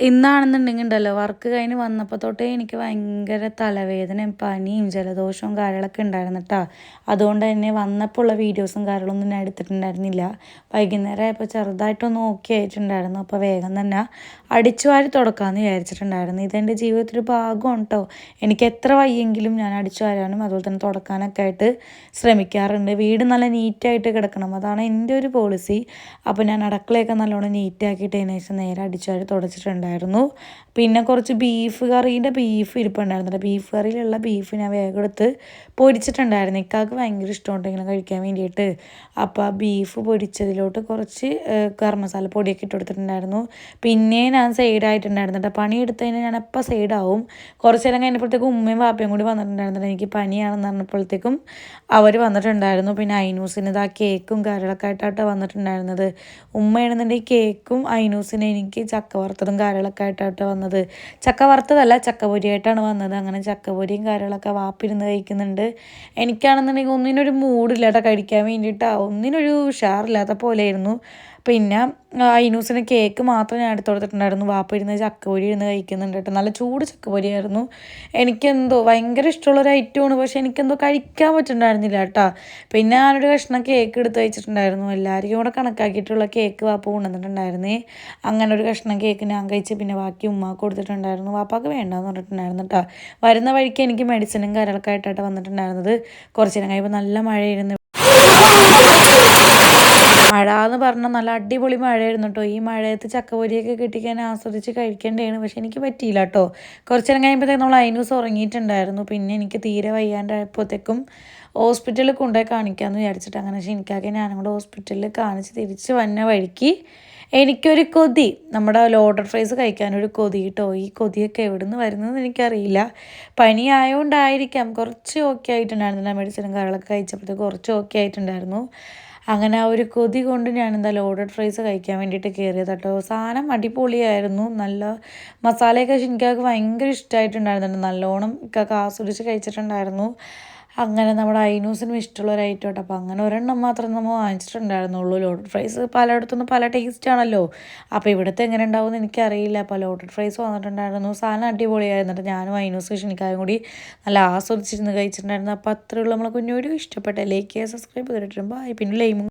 ഇന്നാണെന്നുണ്ടെങ്കിൽ ഉണ്ടല്ലോ വർക്ക് കഴിഞ്ഞ് വന്നപ്പോൾ തൊട്ടേ എനിക്ക് ഭയങ്കര തലവേദനയും പനിയും ജലദോഷവും കാര്യങ്ങളൊക്കെ ഉണ്ടായിരുന്നു കേട്ടോ. അതുകൊണ്ട് തന്നെ വന്നപ്പോൾ ഉള്ള വീഡിയോസും കാര്യങ്ങളൊന്നും ഞാൻ എടുത്തിട്ടുണ്ടായിരുന്നില്ല. വൈകുന്നേരം ആയപ്പോൾ ചെറുതായിട്ടൊന്ന് ഓക്കെ ആയിട്ടുണ്ടായിരുന്നു. അപ്പോൾ വേഗം തന്നെ അടിച്ചു വാരി തുടക്കാമെന്ന് വിചാരിച്ചിട്ടുണ്ടായിരുന്നു. ഇതെൻ്റെ ജീവിതത്തിൽ ഒരു ഭാഗമാണ് കേട്ടോ. എനിക്ക് എത്ര വയ്യെങ്കിലും ഞാൻ അടിച്ചു വാരാനും അതുപോലെ തന്നെ തുടക്കാനൊക്കെ ആയിട്ട് ശ്രമിക്കാറുണ്ട്. വീട് നല്ല നീറ്റായിട്ട് കിടക്കണം, അതാണ് എൻ്റെ ഒരു പോളിസി. അപ്പോൾ ഞാൻ അടുക്കളയൊക്കെ നല്ലോണം നീറ്റാക്കിയിട്ടതിന് ശേഷം നേരെ അടിച്ചു വാരി തുടച്ചിട്ടുണ്ട്. പിന്നെ കുറച്ച് ബീഫ് കറീൻ്റെ ബീഫ് ഇരിപ്പുണ്ടായിരുന്നില്ല. ബീഫ് കറിയിലുള്ള ബീഫ് ഞാൻ വേഗം എടുത്ത് പൊരിച്ചിട്ടുണ്ടായിരുന്നു. ഇക്കാക്ക് ഭയങ്കര ഇഷ്ടമുണ്ട് ഇങ്ങനെ കഴിക്കാൻ വേണ്ടിയിട്ട്. അപ്പോൾ ആ ബീഫ് പൊരിച്ചതിലോട്ട് കുറച്ച് ഗരം മസാല പൊടിയൊക്കെ ഇട്ട് കൊടുത്തിട്ടുണ്ടായിരുന്നു. പിന്നെ ഞാൻ സൈഡായിട്ടുണ്ടായിരുന്നു കേട്ടോ. പണി എടുത്തതിന് ഞാൻ എപ്പോൾ സൈഡാവും. കുറച്ച് നേരം കഴിഞ്ഞപ്പോഴത്തേക്കും ഉമ്മയും വാപ്പയും കൂടി വന്നിട്ടുണ്ടായിരുന്നില്ല. എനിക്ക് പനിയാണെന്ന് പറഞ്ഞപ്പോഴത്തേക്കും അവർ വന്നിട്ടുണ്ടായിരുന്നു. പിന്നെ ഐനൂസിന് ഇതാ കേക്കും കാര്യങ്ങളൊക്കെ ആയിട്ടാണ് വന്നിട്ടുണ്ടായിരുന്നത്. ഉമ്മയാണെന്നുണ്ടെങ്കിൽ കേക്കും ഐനൂസിന് എനിക്ക് ചക്ക വറുത്തതും കാര്യങ്ങളൊക്കെ ആയിട്ടാണ് വന്നത്. ചക്ക വറുത്തതല്ല, ചക്കപ്പൊരിയായിട്ടാണ് വന്നത്. അങ്ങനെ ചക്കപ്പൊരിയും കാര്യങ്ങളൊക്കെ വാപ്പിരുന്ന് കഴിക്കുന്നുണ്ട്. എനിക്കാണെന്നുണ്ടെങ്കിൽ ഒന്നിനൊരു മൂഡില്ല കേട്ടോ കഴിക്കാൻ വേണ്ടിയിട്ടാണ്. ഒന്നിനൊരു ഉഷാറില്ലാത്ത പോലെയായിരുന്നു. പിന്നെ ഐനൂസിന് കേക്ക് മാത്രം ഞാൻ എടുത്ത് കൊടുത്തിട്ടുണ്ടായിരുന്നു. വാപ്പ ഇരുന്ന് ചക്കപ്പൊരി ഇരുന്ന് കഴിക്കുന്നുണ്ട് കേട്ടോ. നല്ല ചൂട് ചക്കപ്പൊരിയായിരുന്നു. എനിക്കെന്തോ ഭയങ്കര ഇഷ്ടമുള്ളൊരു ഐറ്റമാണ്, പക്ഷെ എനിക്കെന്തോ കഴിക്കാൻ പറ്റുന്നുണ്ടായിരുന്നില്ല കേട്ടോ. പിന്നെ ഞാനൊരു കഷ്ണം കേക്ക് എടുത്ത് കഴിച്ചിട്ടുണ്ടായിരുന്നു. എല്ലാവർക്കും കൂടെ കണക്കാക്കിയിട്ടുള്ള കേക്ക് വാപ്പ കൊണ്ടുവന്നിട്ടുണ്ടായിരുന്നേ. അങ്ങനെ ഒരു കഷ്ണം കേക്ക് ഞാൻ കഴിച്ച് പിന്നെ ബാക്കി ഉമ്മാക്ക് കൊടുത്തിട്ടുണ്ടായിരുന്നു. വാപ്പാക്ക് വേണ്ടാന്ന് പറഞ്ഞിട്ടുണ്ടായിരുന്നു കേട്ടോ. വരുന്ന വഴിക്ക് എനിക്ക് മെഡിസിനും കാര്യങ്ങളൊക്കെ ആയിട്ടാണ് വന്നിട്ടുണ്ടായിരുന്നത്. കുറച്ച് നേരം കഴിയുമ്പോൾ നല്ല മഴയായിരുന്നു. മഴ എന്ന് പറഞ്ഞാൽ നല്ല അടിപൊളി മഴയായിരുന്നു കേട്ടോ. ഈ മഴയത്ത് ചക്കപ്പൊരിയൊക്കെ കിട്ടിക്കാൻ ആസ്വദിച്ച് കഴിക്കേണ്ടതാണ്, പക്ഷെ എനിക്ക് പറ്റിയില്ല കേട്ടോ. കുറച്ച് നേരം കഴിയുമ്പോഴത്തേക്കും നമ്മൾ ഐനൂസ് ഉറങ്ങിയിട്ടുണ്ടായിരുന്നു. പിന്നെ എനിക്ക് തീരെ വയ്യാണ്ടായപ്പോഴത്തേക്കും ഹോസ്പിറ്റലിൽ കൊണ്ടുപോയി കാണിക്കാമെന്ന് വിചാരിച്ചിട്ട് അങ്ങനെ ഷിനിക്കാക്കെ ഞാനും കൂടെ ഹോസ്പിറ്റലിൽ കാണിച്ച് തിരിച്ച് വന്ന വഴിക്ക് എനിക്കൊരു കൊതി, നമ്മുടെ ലോഡർ ഫ്രൈസ് കഴിക്കാനൊരു കൊതി കേട്ടോ. ഈ കൊതിയൊക്കെ എവിടെ നിന്ന് വരുന്നതെന്ന് എനിക്കറിയില്ല. പനി ആയതുകൊണ്ടായിരിക്കാം കുറച്ച് ഓക്കെ ആയിട്ടുണ്ടായിരുന്നില്ല. മെഡിസിനും കാര്യങ്ങളൊക്കെ കഴിച്ചപ്പോഴത്തേക്ക് കുറച്ച് ഓക്കെ ആയിട്ടുണ്ടായിരുന്നു. അങ്ങനെ ആ ഒരു കൊതി കൊണ്ട് ഞാൻ എന്താ ലോഡഡ് ഫ്രൈസ് കഴിക്കാൻ വേണ്ടിയിട്ട് കയറിയത് കേട്ടോ. സാധനം അടിപൊളിയായിരുന്നു. നല്ല മസാലയൊക്കെ എനിക്ക് ഭയങ്കര ഇഷ്ടമായിട്ടുണ്ടായിരുന്നു. നല്ലോണം ഒക്കെ ആസ്വദിച്ച് കഴിച്ചിട്ടുണ്ടായിരുന്നു. അങ്ങനെ നമ്മുടെ ഐനൂസിനും ഇഷ്ടമുള്ള ഒരു ഐറ്റം കേട്ടോ. അപ്പോൾ അങ്ങനെ ഒരെണ്ണം മാത്രം നമ്മൾ വാങ്ങിച്ചിട്ടുണ്ടായിരുന്നുള്ളൂ. ലോഡഡ് ഫ്രൈസ് പലയിടത്തുനിന്നും പല ടേസ്റ്റ് ആണല്ലോ. അപ്പോൾ ഇവിടുത്തെ എങ്ങനെ ഉണ്ടാവും എന്ന് എനിക്കറിയില്ല. അപ്പോൾ ലോഡഡ് ഫ്രൈസ് വന്നിട്ടുണ്ടായിരുന്നു. സാധനം അടിപൊളിയായിരുന്നു. ഞാനും ഐനൂസ് ഷിനിക്കായും കൂടി നല്ല ആസ്വദിച്ചിരുന്ന് കഴിച്ചിട്ടുണ്ടായിരുന്നു. അപ്പോൾ അത്രയുള്ള നമ്മളെ കുഞ്ഞൊരു ഇഷ്ടപ്പെട്ട ലൈക്ക് ചെയ്യുക, സബ്സ്ക്രൈബ് ചെയ്തിട്ടുണ്ട്. ബൈ. പിന്നെ ലൈമും